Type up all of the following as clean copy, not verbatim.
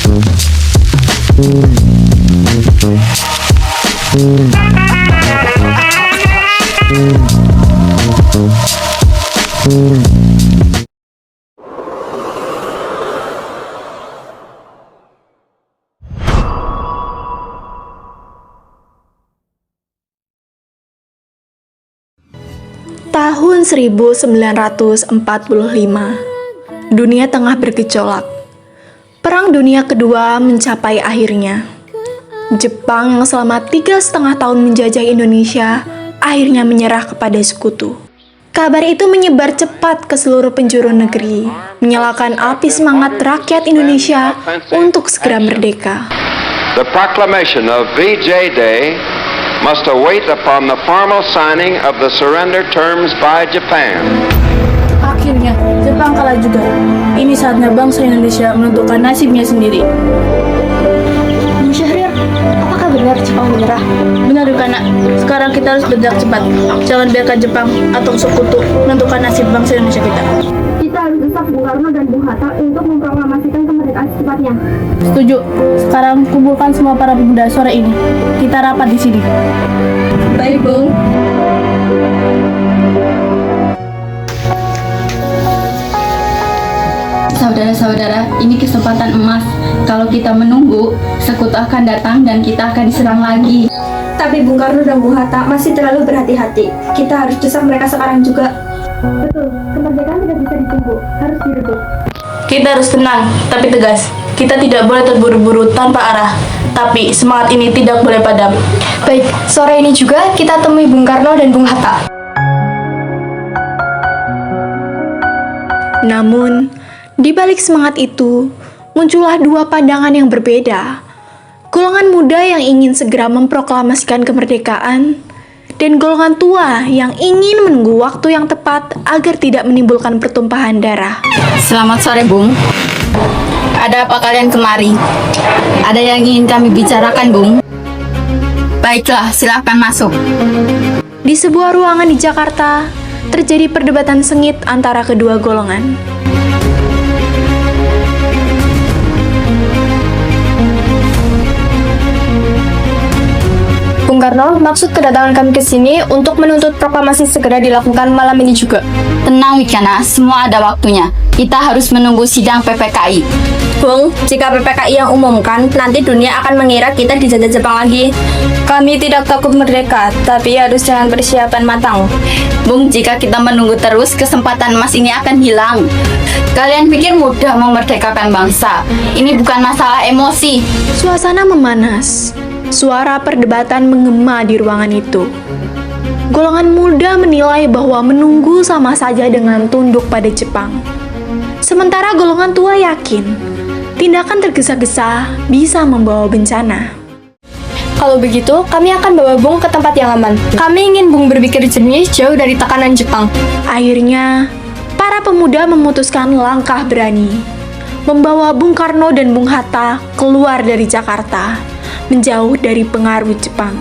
Tahun 1945, dunia tengah bergejolak. Perang Dunia Kedua mencapai akhirnya. Jepang yang selama 3,5 tahun menjajah Indonesia akhirnya menyerah kepada sekutu. Kabar itu menyebar cepat ke seluruh penjuru negeri, menyalakan api semangat rakyat Indonesia untuk segera merdeka. The proclamation of VJ Day must await upon the formal signing of the surrender terms by Japan. Akhirnya, Jepang kalah juga. Ini saatnya bangsa Indonesia menentukan nasibnya sendiri. Syahrir, apakah benar Jepang menyerah? Benar, Yukana. Sekarang kita harus bergerak cepat. Jangan biarkan Jepang atau sekutu menentukan nasib bangsa Indonesia kita. Kita harus desak Bung Karno dan Bung Hatta untuk memproklamasikan kemerdekaan secepatnya. Setuju. Sekarang kumpulkan semua para pemuda sore ini. Kita rapat di sini. Baik, Bung. Saudara-saudara, ini kesempatan emas. Kalau kita menunggu, sekutu akan datang dan kita akan diserang lagi. Tapi Bung Karno dan Bung Hatta masih terlalu berhati-hati. Kita harus desak mereka sekarang juga. Betul, kemerdekaan tidak bisa ditunggu, harus direbut. Kita harus tenang, tapi tegas. Kita tidak boleh terburu-buru tanpa arah. Tapi semangat ini tidak boleh padam. Baik, sore ini juga kita temui Bung Karno dan Bung Hatta. Namun, di balik semangat itu, muncullah dua pandangan yang berbeda. Golongan muda yang ingin segera memproklamasikan kemerdekaan, dan golongan tua yang ingin menunggu waktu yang tepat agar tidak menimbulkan pertumpahan darah. Selamat sore, Bung. Ada apa kalian kemari? Ada yang ingin kami bicarakan, Bung? Baiklah, silakan masuk. Di sebuah ruangan di Jakarta, terjadi perdebatan sengit antara kedua golongan. Bung Karno, maksud kedatangan kami ke sini untuk menuntut proklamasi segera dilakukan malam ini juga. Tenang, Wicana, semua ada waktunya. Kita harus menunggu sidang PPKI. Bung, jika PPKI yang umumkan, nanti dunia akan mengira kita dijajah Jepang lagi. Kami tidak takut merdeka, tapi harus dengan persiapan matang. Bung, jika kita menunggu terus, kesempatan emas ini akan hilang. Kalian pikir mudah memerdekakan bangsa? Ini bukan masalah emosi. Suasana memanas. Suara perdebatan menggema di ruangan itu. Golongan muda menilai bahwa menunggu sama saja dengan tunduk pada Jepang. Sementara golongan tua yakin, tindakan tergesa-gesa bisa membawa bencana. Kalau begitu, kami akan bawa Bung ke tempat yang aman. Kami ingin Bung berpikir jernih jauh dari tekanan Jepang. Akhirnya, para pemuda memutuskan langkah berani, membawa Bung Karno dan Bung Hatta keluar dari Jakarta, menjauh dari pengaruh Jepang.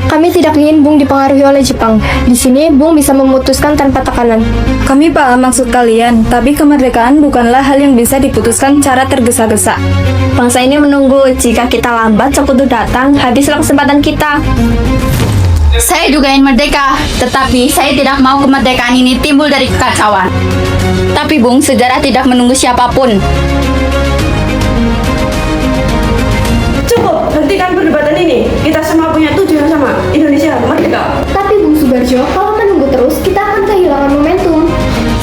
Kami tidak ingin Bung dipengaruhi oleh Jepang. Di sini, Bung bisa memutuskan tanpa tekanan. Kami paham maksud kalian, tapi kemerdekaan bukanlah hal yang bisa diputuskan secara tergesa-gesa. Bangsa ini menunggu. Jika kita lambat, sekutu datang, habislah kesempatan kita. Saya juga ingin merdeka, tetapi saya tidak mau kemerdekaan ini timbul dari kekacauan. Tapi Bung, sejarah tidak menunggu siapapun. Cukup, hentikan perdebatan ini. Kita semua punya tujuan sama, Indonesia merdeka. Tapi Bung Subarjo, kalau menunggu terus, kita akan kehilangan momentum.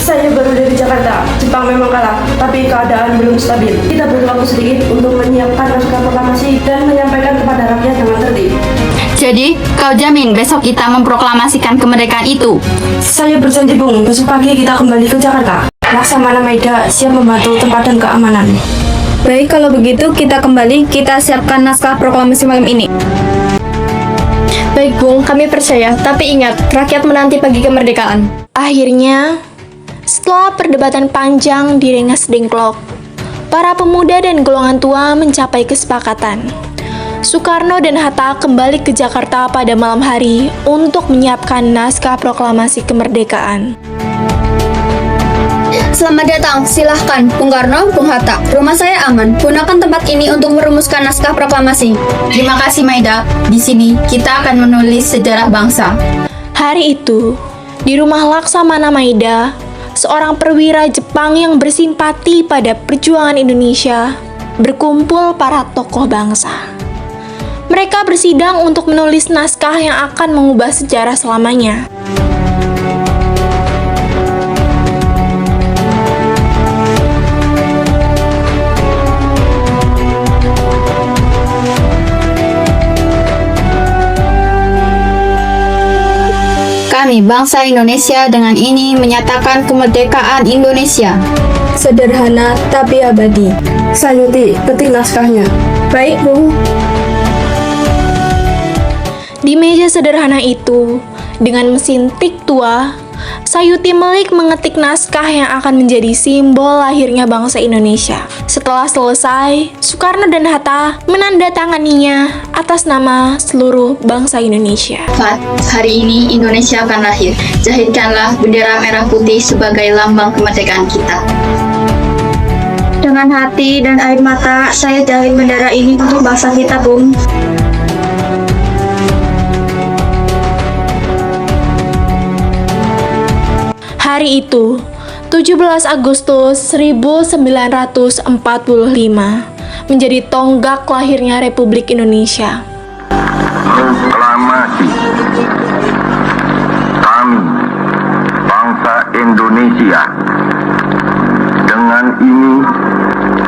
Saya baru dari Jakarta. Jepang memang kalah, tapi keadaan belum stabil. Kita butuh waktu sedikit untuk menyiapkan naskah proklamasi dan menyampaikan kepada rakyat dengan tertib. Jadi, kau jamin besok kita memproklamasikan kemerdekaan itu? Saya berjanji, Bung, besok pagi kita kembali ke Jakarta. Laksamana Maeda siap membantu tempat dan keamanan. Baik, kalau begitu kita kembali, kita siapkan naskah proklamasi malam ini. Baik, Bung, kami percaya. Tapi ingat, rakyat menanti pagi kemerdekaan. Akhirnya, setelah perdebatan panjang di Rengas Dengklok, para pemuda dan golongan tua mencapai kesepakatan. Soekarno dan Hatta kembali ke Jakarta pada malam hari untuk menyiapkan naskah proklamasi kemerdekaan. Selamat datang, silahkan, Bung Karno, Bung Hatta. Rumah saya aman. Gunakan tempat ini untuk merumuskan naskah proklamasi. Terima kasih Maida. Di sini kita akan menulis sejarah bangsa. Hari itu, di rumah Laksamana Maida, seorang perwira Jepang yang bersimpati pada perjuangan Indonesia, berkumpul para tokoh bangsa. Mereka bersidang untuk menulis naskah yang akan mengubah sejarah selamanya. Kami bangsa Indonesia dengan ini menyatakan kemerdekaan Indonesia. Sederhana tapi abadi. Sayuti, ketik naskahnya. Baik, Bung. Di meja sederhana itu, dengan mesin tik tua, Sayuti Melik mengetik naskah yang akan menjadi simbol lahirnya bangsa Indonesia. Setelah selesai, Soekarno dan Hatta menandatanganinya atas nama seluruh bangsa Indonesia. Fat, hari ini Indonesia akan lahir. Jahitkanlah bendera merah putih sebagai lambang kemerdekaan kita. Dengan hati dan air mata, saya jahit bendera ini untuk bangsa kita, Bung. Hari itu, 17 Agustus 1945, menjadi tonggak lahirnya Republik Indonesia. Proklamasi. Kami, bangsa Indonesia, dengan ini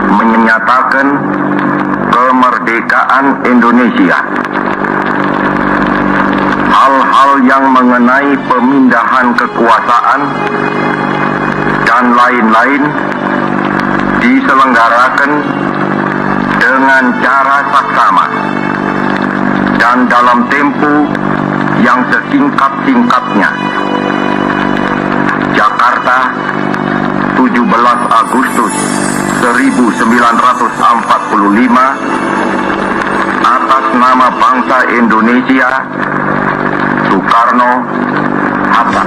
menyatakan kemerdekaan Indonesia. Hal-hal yang mengenai pemindahan kekuasaan dan lain-lain diselenggarakan dengan cara saksama dan dalam tempo yang sesingkat-singkatnya. Jakarta, 17 Agustus 1945, atas nama bangsa Indonesia, Soekarno, Hatta.